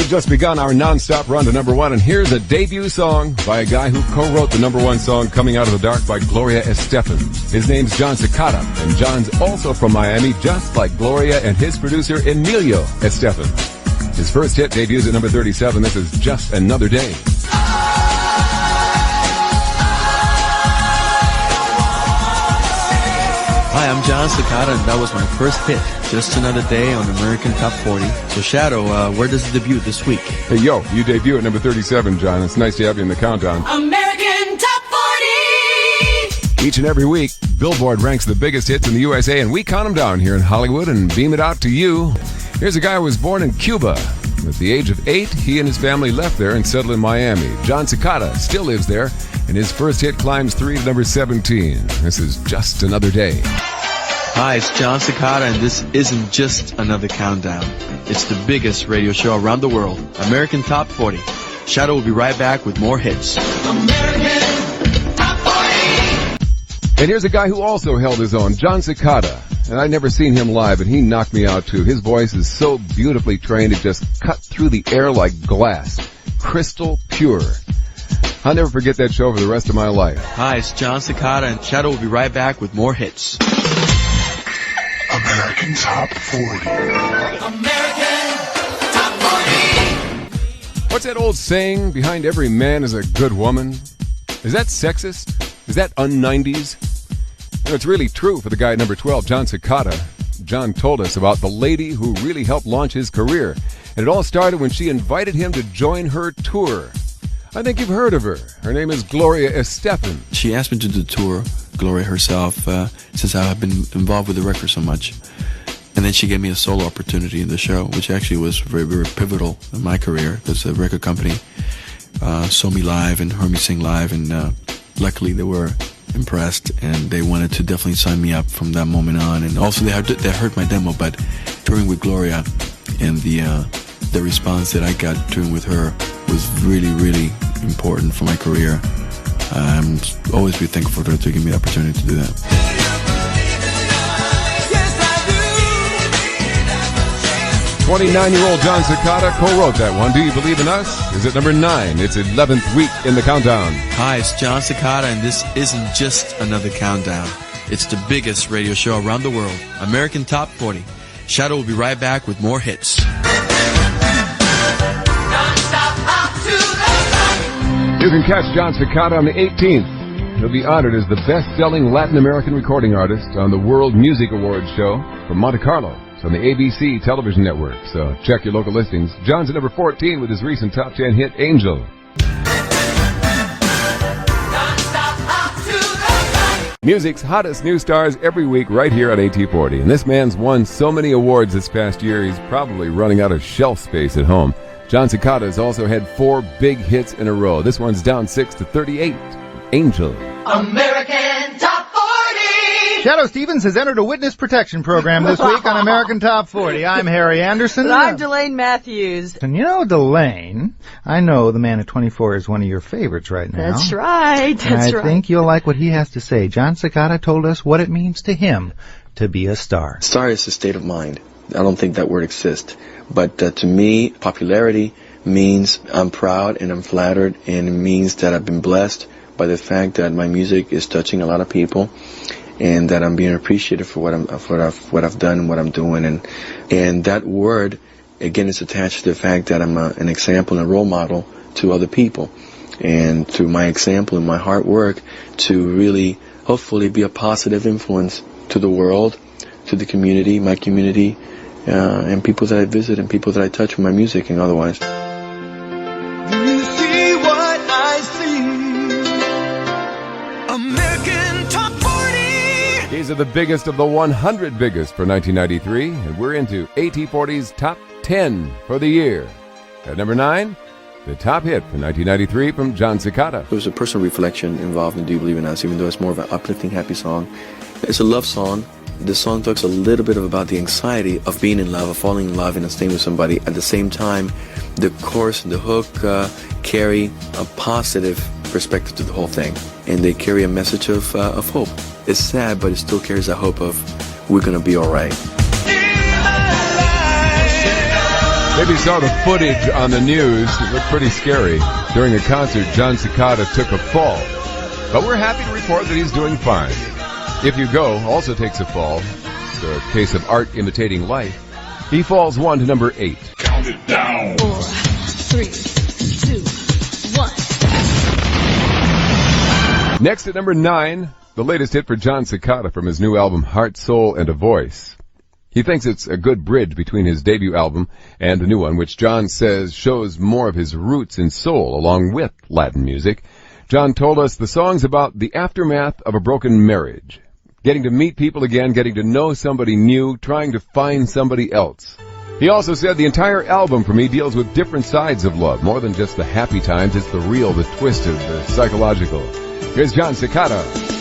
We've just begun our non-stop run to number one, and here's a debut song by a guy who co-wrote the number one song, Coming Out of the Dark, by Gloria Estefan. His name's Jon Secada, and John's also from Miami, just like Gloria and his producer, Emilio Estefan. His first hit debuts at number 37. This is Just Another Day. Hi, I'm Jon Secada, and that was my first hit, Just Another Day on American Top 40. So, Shadoe, where does it debut this week? Hey, yo, you debut at number 37, John. It's nice to have you in the countdown. American Top 40! Each and every week, Billboard ranks the biggest hits in the USA, and we count them down here in Hollywood and beam it out to you. Here's a guy who was born in Cuba. At the age of 8, he and his family left there and settled in Miami. Jon Secada still lives there, and his first hit climbs 3 to number 17. This is Just Another Day. Hi, it's Jon Secada, and this isn't just another countdown. It's the biggest radio show around the world, American Top 40. Shadoe will be right back with more hits. American Top 40! And here's a guy who also held his own, Jon Secada. And I'd never seen him live, and he knocked me out too. His voice is so beautifully trained, it just cut through the air like glass. Crystal pure. I'll never forget that show for the rest of my life. Hi, it's Jon Secada, and Shadoe will be right back with more hits. American Top 40. American Top 40! What's that old saying, behind every man is a good woman? Is that sexist? Is that un-90s? And it's really true for the guy at number 12, Jon Secada. John told us about the lady who really helped launch his career. And it all started when she invited him to join her tour. I think you've heard of her. Her name is Gloria Estefan. She asked me to do the tour, Gloria herself, since I have been involved with the record so much. And then she gave me a solo opportunity in the show, which actually was very, very pivotal in my career, because the record company saw me live and heard me sing live, and luckily they were impressed, and they wanted to definitely sign me up from that moment on. And also they heard my demo, but touring with Gloria and the response that I got touring with her was really, really important for my career. I'm always be thankful for her to give me the opportunity to do that. 29-year-old Jon Secada co-wrote that one. Do You Believe in Us? Is it number 9? Its 11th week in the countdown. Hi, it's Jon Secada, and this isn't just another countdown. It's the biggest radio show around the world, American Top 40. Shadoe will be right back with more hits. You can catch Jon Secada on the 18th. He'll be honored as the best-selling Latin American recording artist on the World Music Awards show from Monte Carlo. It's on the ABC television network, so check your local listings. John's at number 14 with his recent top 10 hit, Angel. Music's hottest new stars every week right here on AT40. And this man's won so many awards this past year, he's probably running out of shelf space at home. Jon Secada has also had 4 big hits in a row. This one's down 6 to 38. Angel. American Top 40! Shadoe Stevens has entered a witness protection program this week on American Top 40. I'm Harry Anderson. And I'm DeLane Matthews. And you know, DeLane, I know the man at 24 is one of your favorites right now. That's right. That's I think you'll like what he has to say. Jon Secada told us what it means to him to be a star. Star is a state of mind. I don't think that word exists. But to me, popularity means I'm proud and I'm flattered, and it means that I've been blessed by the fact that my music is touching a lot of people, and that I'm being appreciated for what I've done and what I'm doing, and that word again is attached to the fact that I'm an example and a role model to other people, and through my example and my hard work to really hopefully be a positive influence to the world, to the community, my community, and people that I visit and people that I touch with my music and otherwise. Do you see what I see? American Top 40! These are the biggest of the 100 biggest for 1993, and we're into AT40's Top 10 for the year. At number 9, the top hit for 1993 from Jon Secada. There was a personal reflection involved in Do You Believe in Us, even though it's more of an uplifting, happy song. It's a love song. The song talks a little bit about the anxiety of being in love, of falling in love and staying with somebody. At the same time, the chorus and the hook carry a positive perspective to the whole thing. And they carry a message of hope. It's sad, but it still carries a hope of we're going to be all right. Maybe you saw the footage on the news. It looked pretty scary. During a concert, Jon Secada took a fall. But we're happy to report that he's doing fine. If You Go also takes a fall. It's a case of art imitating life. He falls 1 to number 8. Count it down. 4, 3, 2, 1. Next at number 9, the latest hit for Jon Secada from his new album Heart, Soul, and a Voice. He thinks it's a good bridge between his debut album and the new one, which Jon says shows more of his roots in soul along with Latin music. Jon told us the song's about the aftermath of a broken marriage. Getting to meet people again, getting to know somebody new, trying to find somebody else. He also said the entire album for me deals with different sides of love, more than just the happy times. It's the real, the twisted, the psychological. Here's Jon Secada.